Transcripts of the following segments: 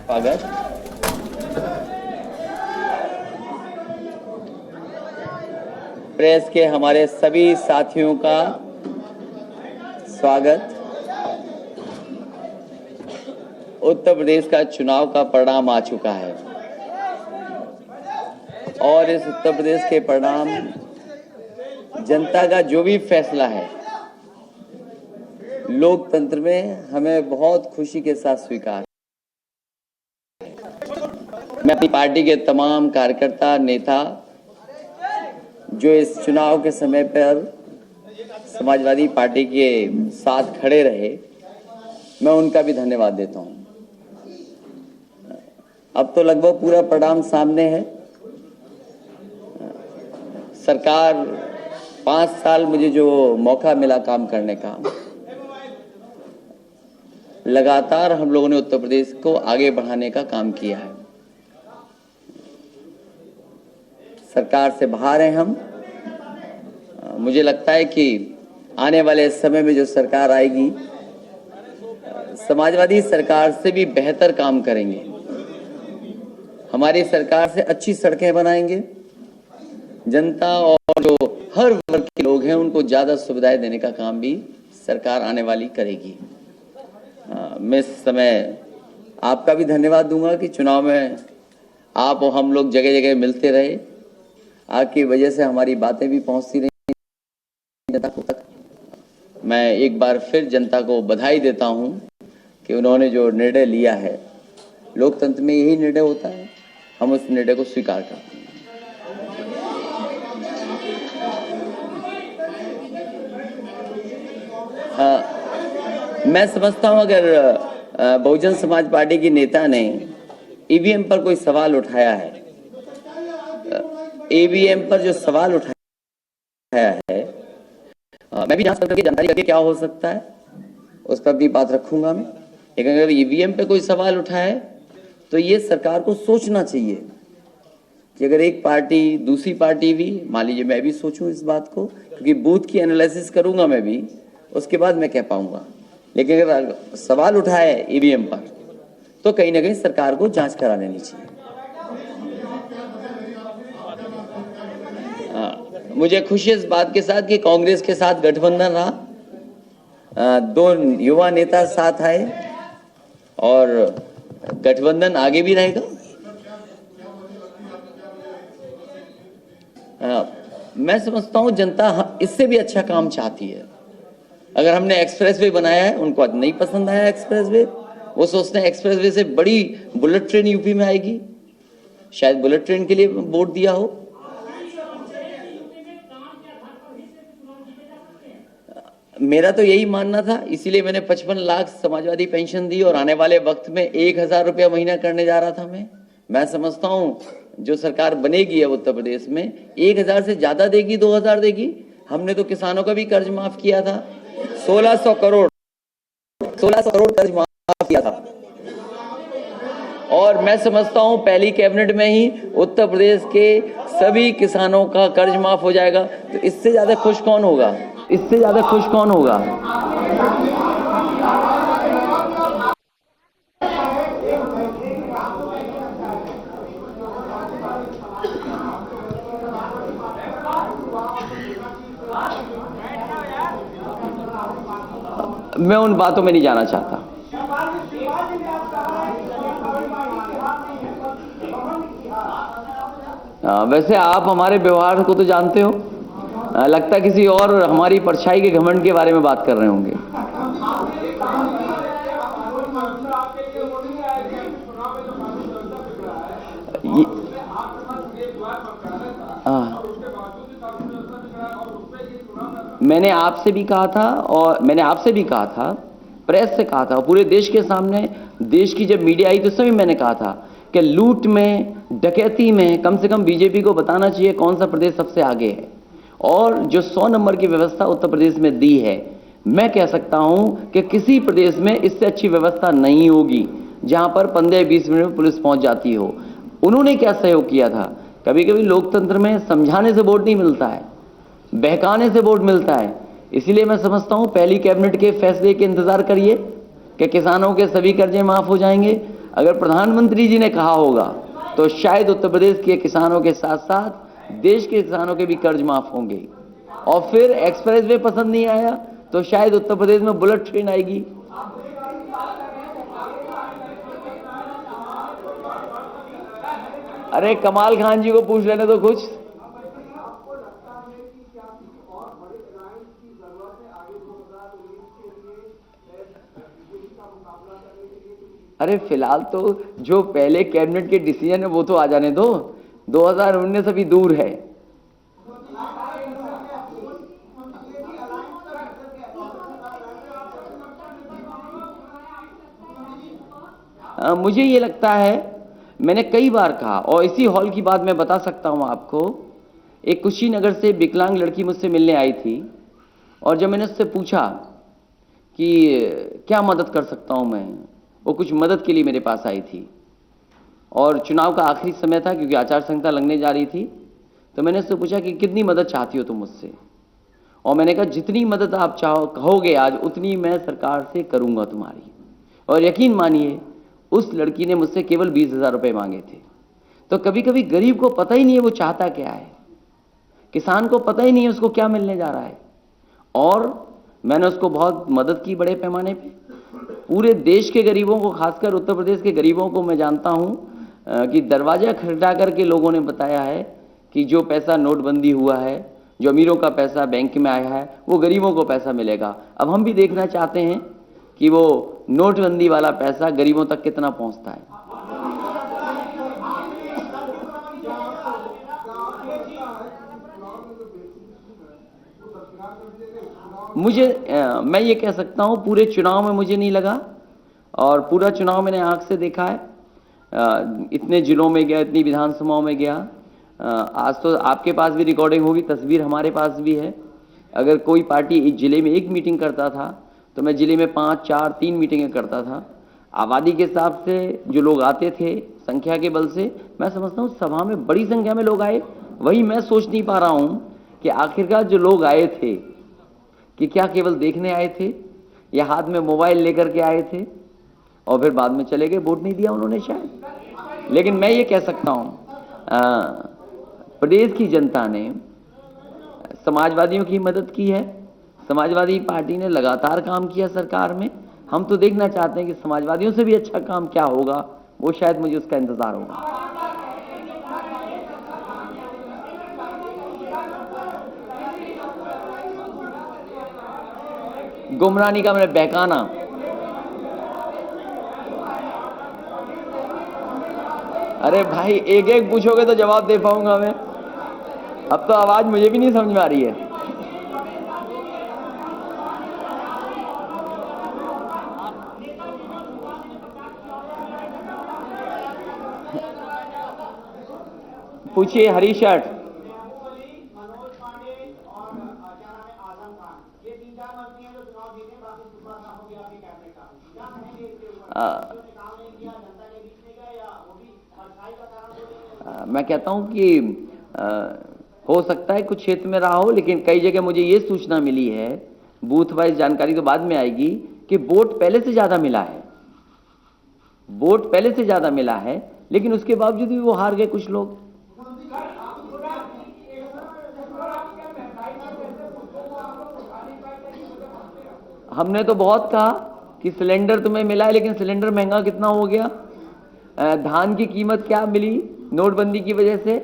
स्वागत। प्रेस के हमारे सभी साथियों का स्वागत। उत्तर प्रदेश का चुनाव का परिणाम आ चुका है और इस उत्तर प्रदेश के परिणाम जनता का जो भी फैसला है, लोकतंत्र में हमें बहुत खुशी के साथ स्वीकार। मैं अपनी पार्टी के तमाम कार्यकर्ता नेता जो इस चुनाव के समय पर समाजवादी पार्टी के साथ खड़े रहे, मैं उनका भी धन्यवाद देता हूं। अब तो लगभग पूरा परिणाम सामने है। सरकार 5 साल मुझे जो मौका मिला काम करने का, लगातार हम लोगों ने उत्तर प्रदेश को आगे बढ़ाने का काम किया है। सरकार से बाहर हैं हम। मुझे लगता है कि आने वाले समय में जो सरकार आएगी, समाजवादी सरकार से भी बेहतर काम करेंगे। हमारी सरकार से अच्छी सड़कें बनाएंगे। जनता और जो हर वर्ग के लोग हैं उनको ज्यादा सुविधाएं देने का काम भी सरकार आने वाली करेगी। मैं इस समय आपका भी धन्यवाद दूंगा कि चुनाव में आप और हम लोग जगह जगह मिलते रहे। आपकी वजह से हमारी बातें भी पहुंचती रही जनता तक। मैं एक बार फिर जनता को बधाई देता हूं कि उन्होंने जो निर्णय लिया है, लोकतंत्र में यही निर्णय होता है, हम उस निर्णय को स्वीकार करते हैं। मैं समझता हूं अगर बहुजन समाज पार्टी की नेता ने ईवीएम पर कोई सवाल उठाया है, ईवीएम पर जो सवाल उठाया है, मैं भी जांच करके जानकारी करके क्या हो सकता है उस पर भी बात रखूंगा मैं। लेकिन अगर ईवीएम पे कोई सवाल उठाए तो ये सरकार को सोचना चाहिए कि अगर एक पार्टी दूसरी पार्टी भी, मान लीजिए मैं भी सोचूं इस बात को, क्योंकि बूथ की एनालिसिस करूंगा मैं भी, उसके बाद मैं कह पाऊंगा। लेकिन अगर सवाल उठाए ईवीएम पर तो कहीं ना कहीं सरकार को जांच करा लेनी चाहिए। मुझे खुशी इस बात के साथ कि कांग्रेस के साथ गठबंधन रहा, 2 युवा नेता साथ आए और गठबंधन आगे भी रहेगा। मैं समझता हूं जनता इससे भी अच्छा काम चाहती है। अगर हमने एक्सप्रेसवे बनाया है, उनको नहीं पसंद आया एक्सप्रेसवे, वो सोचते हैं एक्सप्रेसवे से बड़ी बुलेट ट्रेन यूपी में आएगी, शायद बुलेट ट्रेन के लिए वोट दिया हो। मेरा तो यही मानना था, इसीलिए मैंने 55 लाख समाजवादी पेंशन दी और आने वाले वक्त में 1000 रुपया महीना करने जा रहा था मैं समझता हूं जो सरकार बनेगी अब उत्तर प्रदेश में 1000 से ज्यादा देगी, 2000 देगी। हमने तो किसानों का भी कर्ज माफ किया था, 1600 करोड़ कर्ज माफ किया था। और मैं समझता हूं पहली कैबिनेट में ही उत्तर प्रदेश के सभी किसानों का कर्ज माफ हो जाएगा। तो इससे ज्यादा खुश कौन होगा, इससे ज्यादा खुश कौन होगा। मैं उन बातों में नहीं जाना चाहता। वैसे आप हमारे व्यवहार को तो जानते हो, लगता है किसी और हमारी परछाई के घमंड के बारे में बात कर रहे होंगे। मैंने आपसे भी कहा था और मैंने आपसे भी कहा था, प्रेस से कहा था, पूरे देश के सामने, देश की जब मीडिया आई तो सभी मैंने कहा था कि लूट में, डकैती में कम से कम बीजेपी को बताना चाहिए कौन सा प्रदेश सबसे आगे है। और जो 100 नंबर की व्यवस्था उत्तर प्रदेश में दी है, मैं कह सकता हूं कि किसी प्रदेश में इससे अच्छी व्यवस्था नहीं होगी जहां पर 15-20 मिनट में पुलिस पहुंच जाती हो। उन्होंने क्या सहयोग किया था। कभी कभी लोकतंत्र में समझाने से वोट नहीं मिलता है, बहकाने से वोट मिलता है। इसीलिए मैं समझता हूं पहली कैबिनेट के फैसले के इंतजार करिए, कि किसानों के सभी कर्जे माफ हो जाएंगे? अगर प्रधानमंत्री जी ने कहा होगा तो शायद उत्तर प्रदेश के किसानों के साथ साथ देश के किसानों के भी कर्ज माफ होंगे। और फिर एक्सप्रेस वे पसंद नहीं आया तो शायद उत्तर प्रदेश में बुलेट ट्रेन आएगी। अरे कमाल खान जी को पूछ लेने तो कुछ। अरे फिलहाल तो जो पहले कैबिनेट के डिसीजन है वो तो आ जाने दो। 2019 अभी दूर है। मुझे ये लगता है, मैंने कई बार कहा और इसी हॉल की बात मैं बता सकता हूं आपको। एक कुशीनगर से विकलांग लड़की मुझसे मिलने आई थी और जब मैंने उससे पूछा कि क्या मदद कर सकता हूं मैं, वो कुछ मदद के लिए मेरे पास आई थी और चुनाव का आखिरी समय था क्योंकि आचार संहिता लगने जा रही थी। तो मैंने उससे पूछा कि कितनी मदद चाहती हो तुम मुझसे, और मैंने कहा जितनी मदद आप चाहो कहोगे आज उतनी मैं सरकार से करूंगा तुम्हारी। और यकीन मानिए उस लड़की ने मुझसे केवल 20,000 रुपए मांगे थे। तो कभी कभी गरीब को पता ही नहीं है वो चाहता क्या है, किसान को पता ही नहीं है उसको क्या मिलने जा रहा है। और मैंने उसको बहुत मदद की बड़े पैमाने पे। पूरे देश के गरीबों को, खासकर उत्तर प्रदेश के गरीबों को मैं जानता हूं कि दरवाजा खटखटा करके लोगों ने बताया है कि जो पैसा नोटबंदी हुआ है, जो अमीरों का पैसा बैंक में आया है, वो गरीबों को पैसा मिलेगा। अब हम भी देखना चाहते हैं कि वो नोटबंदी वाला पैसा गरीबों तक कितना पहुंचता है। मैं ये कह सकता हूं पूरे चुनाव में मुझे नहीं लगा, और पूरा चुनाव मैंने आंख से देखा है। इतने जिलों में गया, इतनी विधानसभाओं में गया। आज तो आपके पास भी रिकॉर्डिंग होगी, तस्वीर हमारे पास भी है। अगर कोई पार्टी एक जिले में एक मीटिंग करता था तो मैं जिले में 5, 4, 3 मीटिंगें करता था। आबादी के हिसाब से जो लोग आते थे, संख्या के बल से, मैं समझता हूँ सभा में बड़ी संख्या में लोग आए। वही मैं सोच नहीं पा रहा हूँ कि आखिरकार जो लोग आए थे कि क्या केवल देखने आए थे या हाथ में मोबाइल लेकर के आए थे और फिर बाद में चले गए, वोट नहीं दिया उन्होंने शायद। लेकिन मैं ये कह सकता हूँ प्रदेश की जनता ने समाजवादियों की मदद की है। समाजवादी पार्टी ने लगातार काम किया सरकार में। हम तो देखना चाहते हैं कि समाजवादियों से भी अच्छा काम क्या होगा, वो शायद मुझे उसका इंतजार होगा। गुमरानी का मैंने बहकाना, अरे भाई एक एक पूछोगे तो जवाब दे पाऊंगा मैं। अब तो आवाज मुझे भी नहीं समझ में आ रही है। पूछिए हरी शर्ट। मैं कहता हूं कि हो सकता है कुछ क्षेत्र में रहा हो, लेकिन कई जगह मुझे ये सूचना मिली है, बूथ वाइज जानकारी तो बाद में आएगी, कि वोट पहले से ज्यादा मिला है। वोट पहले से ज्यादा मिला है, लेकिन उसके बावजूद भी वो हार गए कुछ लोग। हमने तो बहुत कहा कि सिलेंडर तुम्हें मिला है, लेकिन सिलेंडर महंगा कितना हो गया। धान की कीमत क्या मिली नोटबंदी की वजह से,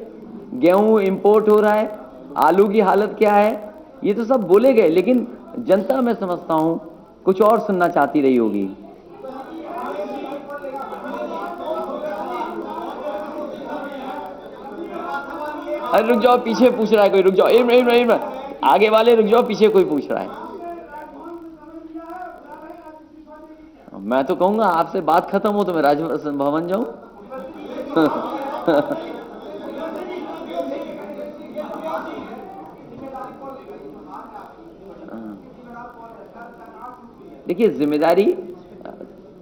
गेहूं इंपोर्ट हो रहा है, आलू की हालत क्या है, ये तो सब बोले गए, लेकिन जनता मैं समझता हूं कुछ और सुनना चाहती रही होगी। अरे रुक जाओ, पीछे पूछ रहा है कोई, रुक जाओ। आगे वाले रुक जाओ, पीछे कोई पूछ रहा है। मैं तो कहूंगा आपसे बात खत्म हो तो मैं राजभवन जाऊं। देखिए, जिम्मेदारी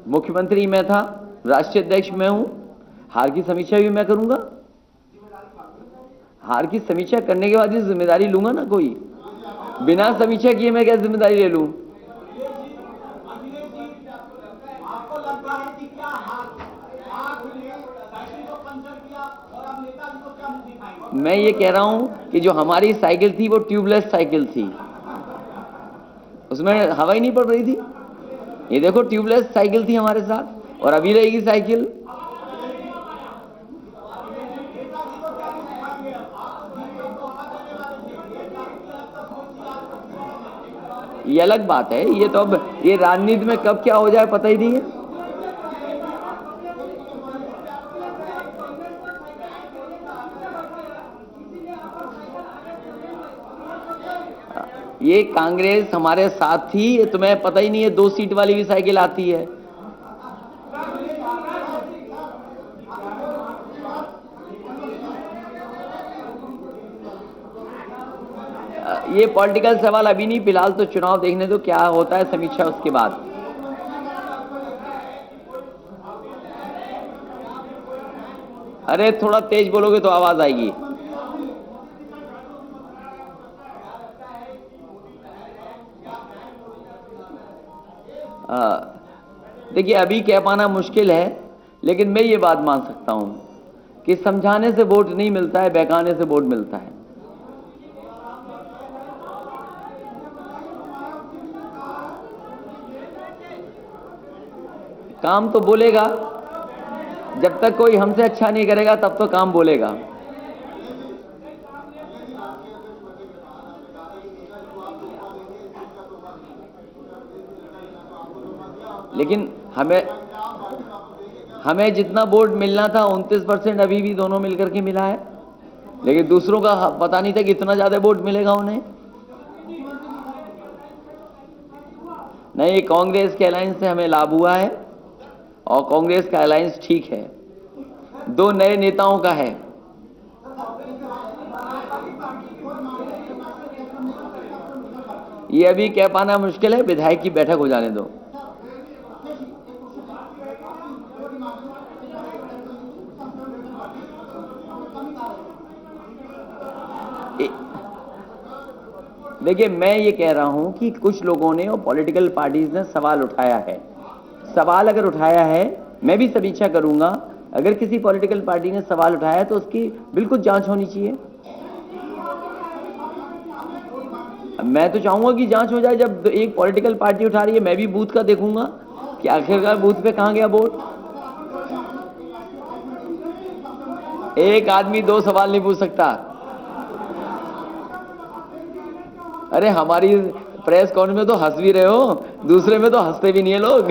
मुख्यमंत्री मैं था, राष्ट्रीय अध्यक्ष मैं हूं, हार की समीक्षा भी मैं करूंगा। हार की समीक्षा करने के बाद ही जिम्मेदारी लूंगा ना। कोई बिना समीक्षा किए मैं क्या जिम्मेदारी ले लूं? मैं ये कह रहा हूं कि जो हमारी साइकिल थी वो ट्यूबलेस साइकिल थी, उसमें हवा ही नहीं पड़ रही थी। ये देखो ट्यूबलेस साइकिल थी हमारे साथ, और अभी रहेगी साइकिल। ये अलग बात है, ये तो अब ये राजनीति में कब क्या हो जाए पता ही नहीं है। ये कांग्रेस हमारे साथ थी, ये तुम्हें पता ही नहीं है, 2 सीट वाली भी साइकिल आती है। ये पॉलिटिकल सवाल अभी नहीं, फिलहाल तो चुनाव देखने दो क्या होता है, समीक्षा उसके बाद। अरे थोड़ा तेज बोलोगे तो आवाज आएगी। देखिए अभी कह पाना मुश्किल है, लेकिन मैं ये बात मान सकता हूं कि समझाने से वोट नहीं मिलता है, बहकाने से वोट मिलता है। काम तो बोलेगा, जब तक कोई हमसे अच्छा नहीं करेगा तब तो काम बोलेगा। लेकिन हमें जितना वोट मिलना था 29% अभी भी दोनों मिलकर के मिला है, लेकिन दूसरों का पता नहीं था कि इतना ज्यादा वोट मिलेगा उन्हें। नहीं, कांग्रेस के अलायंस से हमें लाभ हुआ है, और कांग्रेस का अलायंस ठीक है, 2 नए नेताओं का है। ये अभी कह पाना मुश्किल है, विधायक की बैठक हो जाने दो। देखिए मैं ये कह रहा हूं कि कुछ लोगों ने और पॉलिटिकल पार्टीज ने सवाल उठाया है। सवाल अगर उठाया है, मैं भी समीक्षा करूंगा। अगर किसी पॉलिटिकल पार्टी ने सवाल उठाया है तो उसकी बिल्कुल जांच होनी चाहिए। मैं तो चाहूंगा कि जांच हो जाए। जब एक पॉलिटिकल पार्टी उठा रही है, मैं भी बूथ का देखूंगा कि आखिरकार बूथ पे कहां गया वोट। एक आदमी 2 सवाल नहीं पूछ सकता। अरे हमारी प्रेस कॉन्फ्रेंस में तो हंस भी रहे हो, दूसरे में तो हंसते भी नहीं है लोग।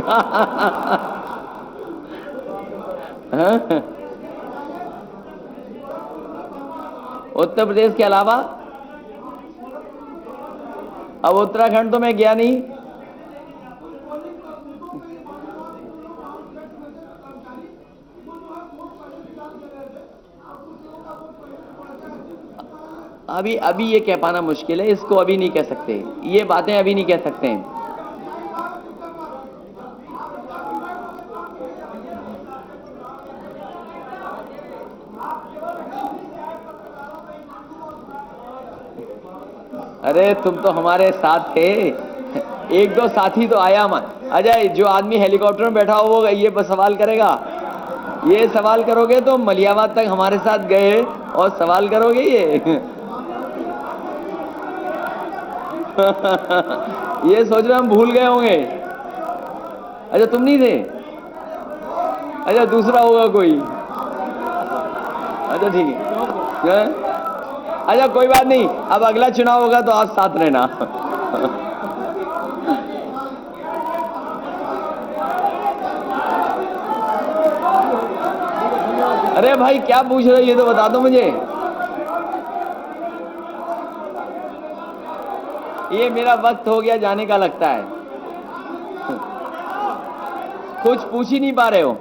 उत्तर प्रदेश के अलावा अब उत्तराखंड तो मैं गया नहीं। अभी ये कह पाना मुश्किल है, इसको अभी नहीं कह सकते, ये बातें अभी नहीं कह सकते हैं। अरे तुम तो हमारे साथ थे, 1-2 साथी तो आया मत। अजय, जो आदमी हेलीकॉप्टर में बैठा हो वो ये सवाल करेगा? ये सवाल करोगे तो मलियाबाद तक हमारे साथ गए और सवाल करोगे ये? ये सोच रहे हम भूल गए होंगे। अच्छा तुम नहीं थे? अच्छा दूसरा होगा कोई। अच्छा ठीक है। अच्छा कोई बात नहीं, अब अगला चुनाव होगा तो आप साथ रहना। अरे भाई क्या पूछ रहे हो, ये तो बता दो मुझे। ये मेरा वक्त हो गया जाने का लगता है। कुछ पूछ ही नहीं पा रहे हो।